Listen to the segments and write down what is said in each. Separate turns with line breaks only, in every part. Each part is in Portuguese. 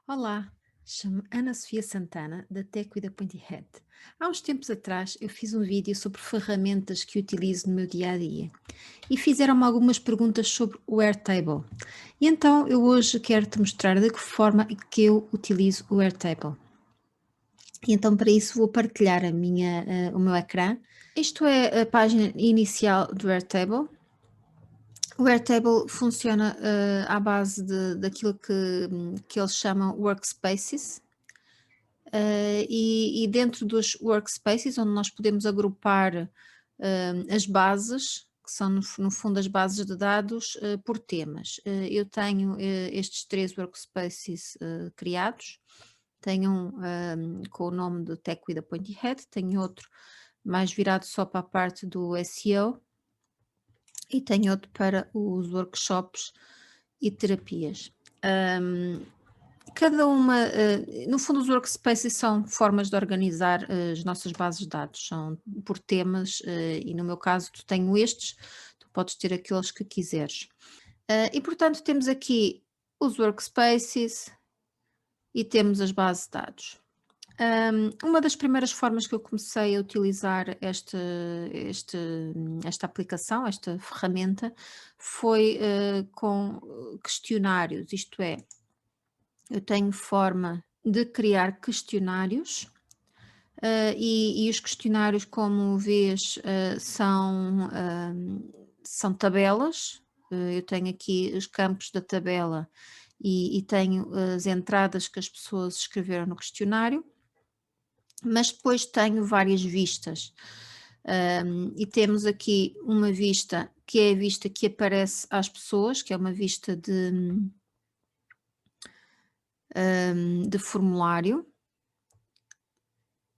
Olá, chamo-me Ana Sofia Santana, da Teco e da Pointy Head. Há uns tempos atrás eu fiz um vídeo sobre ferramentas que utilizo no meu dia a dia e fizeram-me algumas perguntas sobre o Airtable. E então eu hoje quero-te mostrar de que forma é que eu utilizo o Airtable. E então para isso vou partilhar o meu ecrã. Isto é a página inicial do Airtable. O Airtable funciona à base daquilo que eles chamam workspaces. E dentro dos workspaces, onde nós podemos agrupar as bases, que são no fundo as bases de dados, por temas. Eu tenho estes três workspaces criados. Tenho um com o nome do Tech with a Pointy Head, tenho outro mais virado só para a parte do SEO e tenho outro para os workshops e terapias. Um, Cada uma, no fundo, os workspaces são formas de organizar as nossas bases de dados, são por temas, e no meu caso, tu tenho estes, tu podes ter aqueles que quiseres. E portanto, temos aqui os workspaces e temos as bases de dados. Uma das primeiras formas que eu comecei a utilizar esta aplicação, esta ferramenta, foi com questionários, isto é, eu tenho forma de criar questionários, e os questionários, como vês, são tabelas. Eu tenho aqui os campos da tabela e tenho as entradas que as pessoas escreveram no questionário, mas depois tenho várias vistas. E temos aqui uma vista que é a vista que aparece às pessoas, que é uma vista de formulário.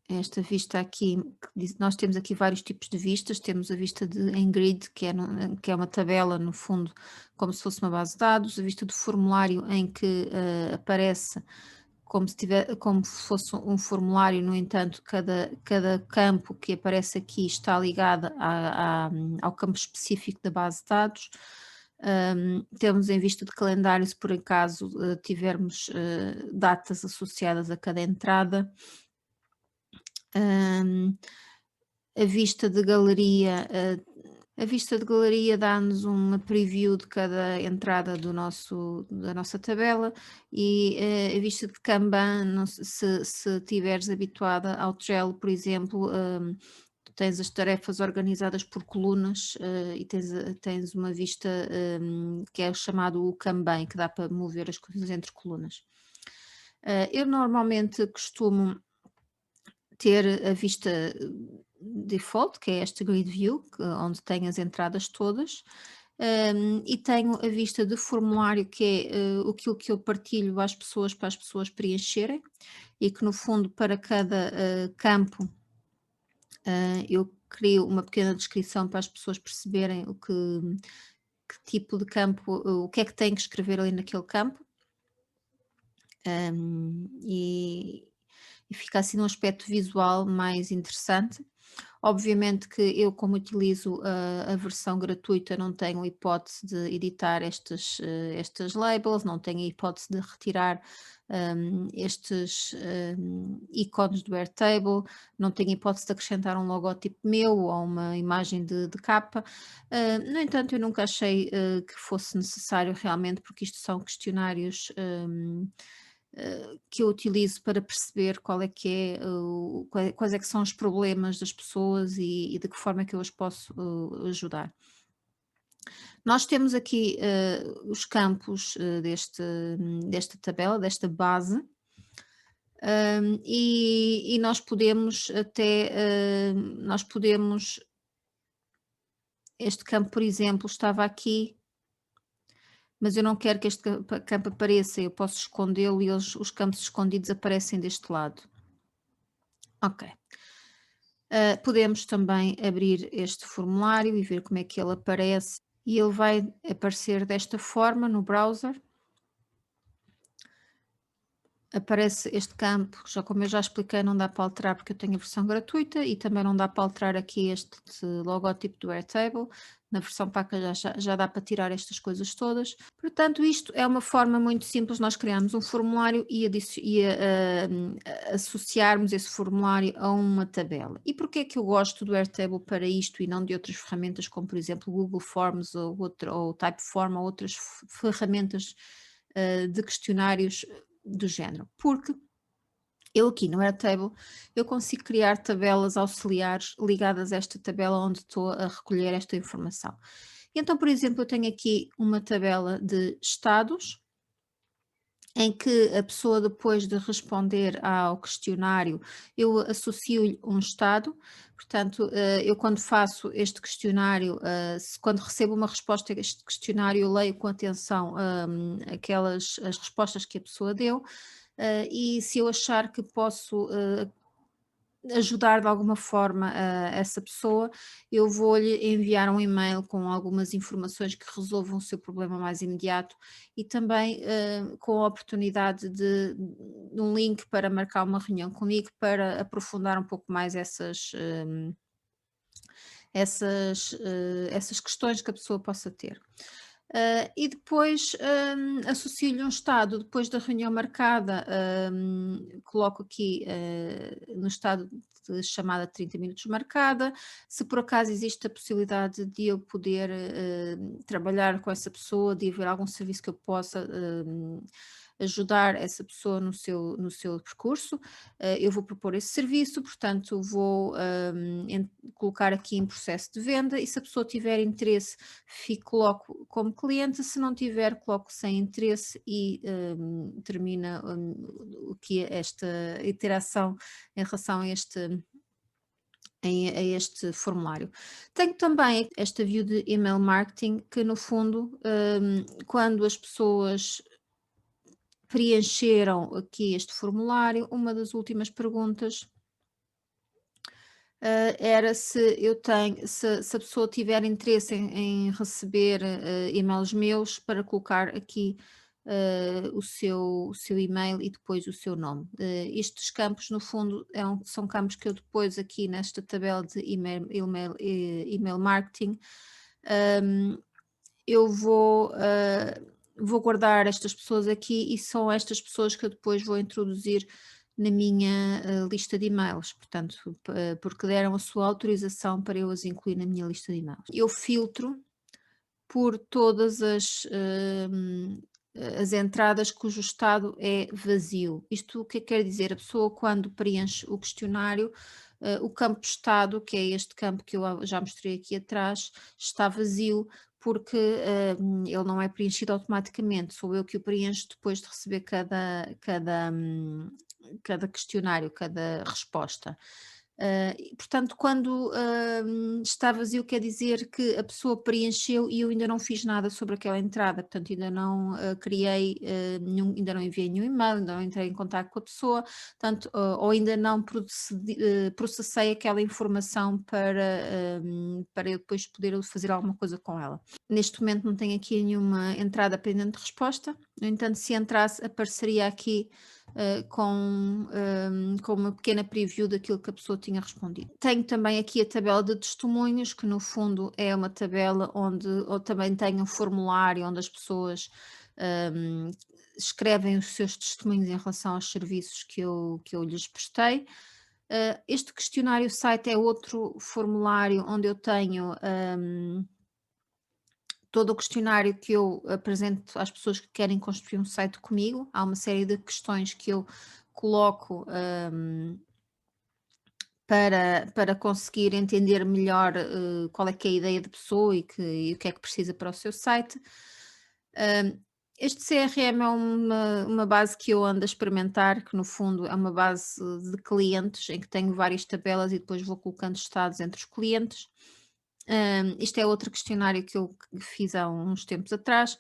Esta vista aqui, nós temos aqui vários tipos de vistas, temos a vista em grid, que é uma tabela, no fundo, como se fosse uma base de dados, a vista do formulário em que aparece como se fosse um formulário, no entanto, cada campo que aparece aqui está ligado ao campo específico da base de dados. Temos em vista de calendário, se por acaso tivermos datas associadas a cada entrada. Hum, a vista de galeria, a vista de galeria dá-nos uma preview de cada entrada da nossa tabela e a vista de Kanban, não se estiveres habituada ao Trello, por exemplo, tu tens as tarefas organizadas por colunas e tens uma vista que é chamado o Kanban, que dá para mover as coisas entre colunas. Eu normalmente costumo ter a vista default, que é esta grid view, onde tem as entradas todas, e tenho a vista de formulário, que é aquilo que eu partilho às pessoas para as pessoas preencherem, e que no fundo para cada campo eu crio uma pequena descrição para as pessoas perceberem que tipo de campo, o que é que têm que escrever ali naquele campo. E fica assim num aspecto visual mais interessante. Obviamente que eu, como utilizo a versão gratuita, não tenho hipótese de editar estas labels, não tenho hipótese de retirar estes ícones do Airtable, não tenho hipótese de acrescentar um logótipo meu ou uma imagem de capa. No entanto, eu nunca achei que fosse necessário realmente, porque isto são questionários que eu utilizo para perceber qual é que é, quais é que são os problemas das pessoas e de que forma é que eu as posso ajudar. Nós temos aqui os campos desta tabela, desta base, e nós podemos este campo, por exemplo, estava aqui, mas eu não quero que este campo apareça, eu posso escondê-lo e os campos escondidos aparecem deste lado. Ok. Podemos também abrir este formulário e ver como é que ele aparece, e ele vai aparecer desta forma no browser. aparece este campo, já como eu já expliquei, não dá para alterar porque eu tenho a versão gratuita e também não dá para alterar aqui este logótipo do Airtable. Na versão paga já dá para tirar estas coisas todas. Portanto, isto é uma forma muito simples, nós criarmos um formulário e associarmos esse formulário a uma tabela. E porquê é que eu gosto do Airtable para isto e não de outras ferramentas como, por exemplo, Google Forms ou Typeform ou outras ferramentas de questionários do género? Porque eu aqui no Airtable, eu consigo criar tabelas auxiliares ligadas a esta tabela onde estou a recolher esta informação. Então, por exemplo, eu tenho aqui uma tabela de estados, em que a pessoa depois de responder ao questionário, eu associo-lhe um estado, portanto, eu quando faço este questionário, quando recebo uma resposta a este questionário, eu leio com atenção as respostas que a pessoa deu, e se eu achar que posso ajudar de alguma forma essa pessoa, eu vou-lhe enviar um e-mail com algumas informações que resolvam o seu problema mais imediato e também com a oportunidade de um link para marcar uma reunião comigo para aprofundar um pouco mais essas questões que a pessoa possa ter. E depois associo-lhe um estado, depois da reunião marcada, coloco aqui no estado de chamada de 30 minutos marcada, se por acaso existe a possibilidade de eu poder trabalhar com essa pessoa, de haver algum serviço que eu possa ajudar essa pessoa no seu percurso, eu vou propor esse serviço, portanto vou colocar aqui em processo de venda e se a pessoa tiver interesse, coloco como cliente, se não tiver, coloco sem interesse e termina o que é esta interação em relação a este formulário. Tenho também esta view de email marketing, que no fundo, quando as pessoas preencheram aqui este formulário, uma das últimas perguntas era se a pessoa tiver interesse em receber e-mails meus para colocar aqui o seu e-mail e depois o seu nome. Estes campos, no fundo, são campos que eu depois aqui nesta tabela de email marketing, hum, eu vou guardar estas pessoas aqui e são estas pessoas que eu depois vou introduzir na minha lista de e-mails, portanto, porque deram a sua autorização para eu as incluir na minha lista de e-mails. Eu filtro por todas as entradas cujo estado é vazio. Isto o que é que quer dizer? A pessoa quando preenche o questionário, o campo estado, que é este campo que eu já mostrei aqui atrás, está vazio porque ele não é preenchido automaticamente, sou eu que o preencho depois de receber cada questionário, cada resposta. E, portanto, quando está vazio, quer dizer que a pessoa preencheu e eu ainda não fiz nada sobre aquela entrada, portanto, ainda não criei ainda não enviei nenhum e-mail, ainda não entrei em contato com a pessoa, portanto, ou ainda não processei aquela informação para eu depois poder fazer alguma coisa com ela. Neste momento não tenho aqui nenhuma entrada pendente de resposta, no entanto, se entrasse, apareceria aqui com uma pequena preview daquilo que a pessoa tinha respondido. Tenho também aqui a tabela de testemunhos, que no fundo é uma tabela onde eu também tenho um formulário onde as pessoas escrevem os seus testemunhos em relação aos serviços que eu lhes prestei. Este questionário site é outro formulário onde eu tenho todo o questionário que eu apresento às pessoas que querem construir um site comigo. Há uma série de questões que eu coloco para conseguir entender melhor qual é que é a ideia da pessoa e o que é que precisa para o seu site. Este CRM é uma base que eu ando a experimentar, que no fundo é uma base de clientes em que tenho várias tabelas e depois vou colocando estados entre os clientes. Isto é outro questionário que eu fiz há uns tempos atrás.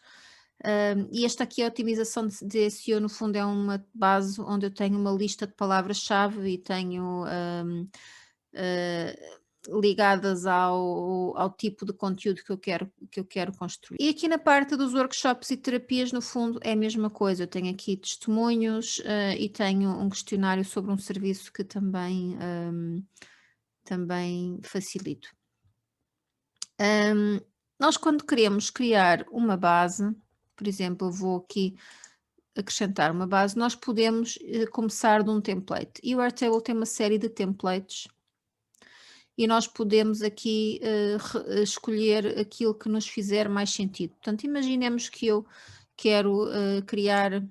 E esta aqui, a otimização de SEO, no fundo é uma base onde eu tenho uma lista de palavras-chave e tenho ligadas ao tipo de conteúdo que eu quero construir. E aqui na parte dos workshops e terapias, no fundo, é a mesma coisa. Eu tenho aqui testemunhos, e tenho um questionário sobre um serviço que também facilito. Nós quando queremos criar uma base, por exemplo, eu vou aqui acrescentar uma base, nós podemos, começar de um template. E o Airtable tem uma série de templates e nós podemos aqui, escolher aquilo que nos fizer mais sentido. Portanto, imaginemos que eu quero, criar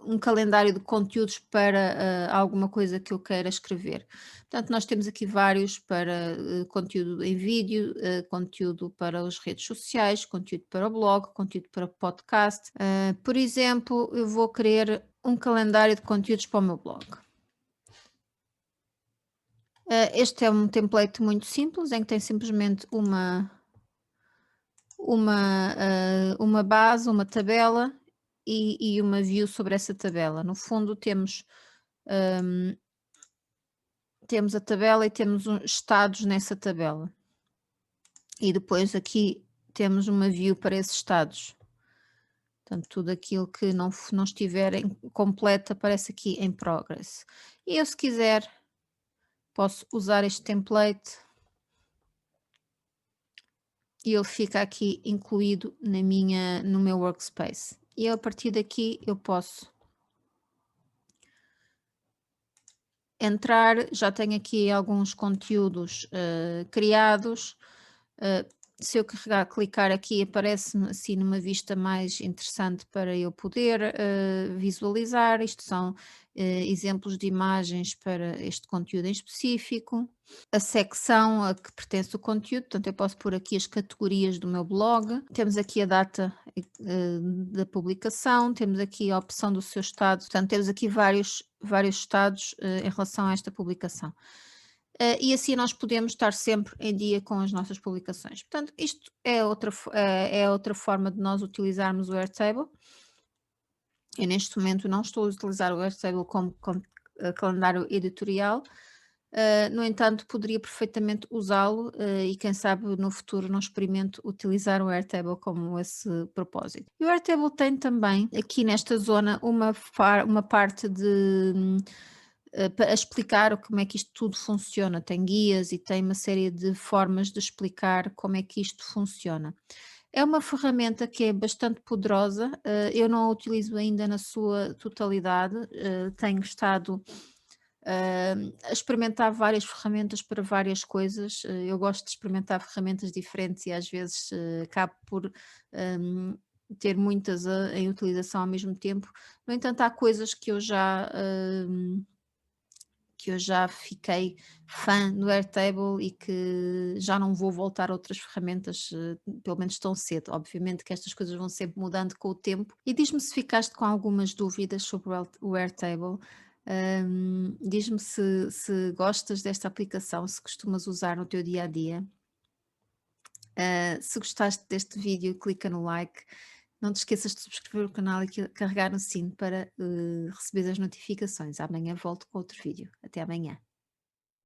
um calendário de conteúdos para alguma coisa que eu queira escrever. Portanto, nós temos aqui vários para conteúdo em vídeo, conteúdo para as redes sociais, conteúdo para o blog, conteúdo para podcast. Por exemplo, eu vou querer um calendário de conteúdos para o meu blog. Este é um template muito simples, em que tem simplesmente uma base, uma tabela e uma view sobre essa tabela. No fundo, temos a tabela e temos estados nessa tabela. E depois aqui temos uma view para esses estados. Portanto, tudo aquilo que não estiver completo aparece aqui em progress. E eu, se quiser, posso usar este template e ele fica aqui incluído no meu workspace. E a partir daqui eu posso entrar, já tenho aqui alguns conteúdos criados. Se eu clicar aqui, aparece-me assim numa vista mais interessante para eu poder visualizar. Isto são exemplos de imagens para este conteúdo em específico. A secção a que pertence o conteúdo, portanto eu posso pôr aqui as categorias do meu blog. Temos aqui a data da publicação, temos aqui a opção do seu estado, portanto temos aqui vários estados em relação a esta publicação. E assim nós podemos estar sempre em dia com as nossas publicações. Portanto, isto é outra forma de nós utilizarmos o Airtable. Eu neste momento não estou a utilizar o Airtable como calendário editorial, no entanto poderia perfeitamente usá-lo e quem sabe no futuro não experimento utilizar o Airtable como esse propósito. E o Airtable tem também aqui nesta zona uma parte para explicar como é que isto tudo funciona, tem guias e tem uma série de formas de explicar como é que isto funciona. É uma ferramenta que é bastante poderosa, eu não a utilizo ainda na sua totalidade, tenho estado a experimentar várias ferramentas para várias coisas. Eu gosto de experimentar ferramentas diferentes e às vezes acabo por ter muitas em utilização ao mesmo tempo. No entanto, há coisas que eu já fiquei fã do Airtable e que já não vou voltar a outras ferramentas, pelo menos tão cedo. Obviamente que estas coisas vão sempre mudando com o tempo. E diz-me se ficaste com algumas dúvidas sobre o Airtable. Diz-me se gostas desta aplicação, se costumas usar no teu dia a dia. Se gostaste deste vídeo, clica no like. Não te esqueças de subscrever o canal e carregar no sino para receber as notificações. Amanhã volto com outro vídeo. Até amanhã.